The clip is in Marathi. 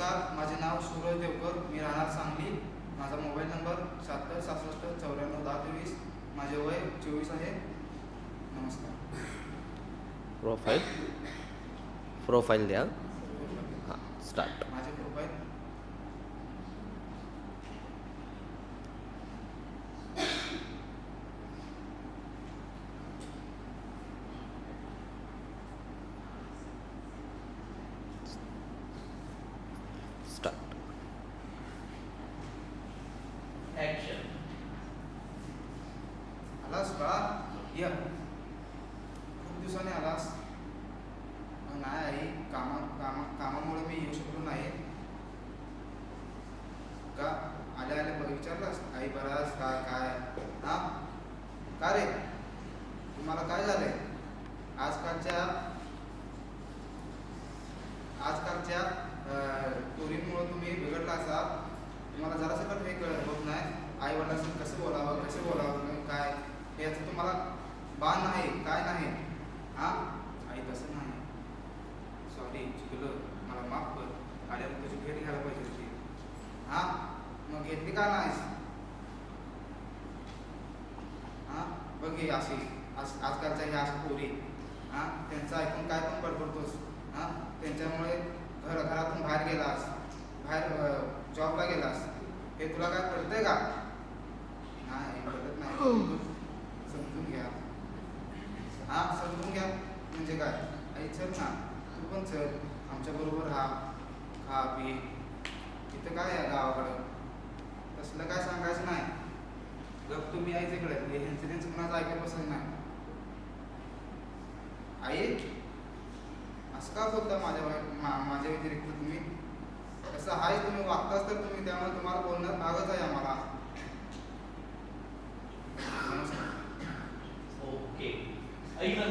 नमस्कार, माझे नाव सूरज देवकर. मी राहणार सांगली. माझा मोबाईल नंबर 76 66 94 10 23. माझे वय 24 आहे. नमस्कार. प्रोफाईल द्या. हां, स्टार्ट. माझे प्रोफाईल स्टार्ट. ॲक्शन. आलास बा? या. खूप दिवसाने आलास. नाही आई, कामामुळे मी येऊ शकलो नाही. का आल्या आल्या विचारलास आई बरास काय हा? का रे, तुम्हाला काय झालंय? आजकालच्या पोरींमुळे तुम्ही बिघडला असाल. तुम्हाला जरा सकट हे कळत होत नाही. आई वडिलांसोबत कसं बोलावं काय याचं तुम्हाला भान नाही, काय नाही. हा आई, तसं नाही. सॉरी, चुकलं, मला माफ कर. आल्यावर तुझी भेट घ्यायला पाहिजे होती. हा, मग घेतली का नाहीस? हा, बघ हे आजकालच्या ह्या अशा पोरी, हा, त्यांचं ऐकून काय पण बडबडतोस. हा, त्यांच्यामुळे घरातून बाहेर गेलास, बाहेर जॉबला गेलास. हे तुला काय कळतंय का? नाही, कळत नाही. समजून घ्या. हा, समजून घ्या म्हणजे काय? आई, चल ना, तू पण चल आमच्याबरोबर राहा, खा पी. इथं काय आहे गावाकडं? तसलं काय सांगायचं नाही. गप तुम्ही आईच इकडे, त्यांचं कुणाचं ऐकत बसायचं नाही. आई, असं का बोलता माझ्या व्यतिरिक्त तुम्ही? कसं आहे, तुम्ही वागताच तर तुम्ही, त्यामुळे तुम्हाला बोलणं भागच आहे आम्हाला. नमस्कार. ओके. ऐक ना.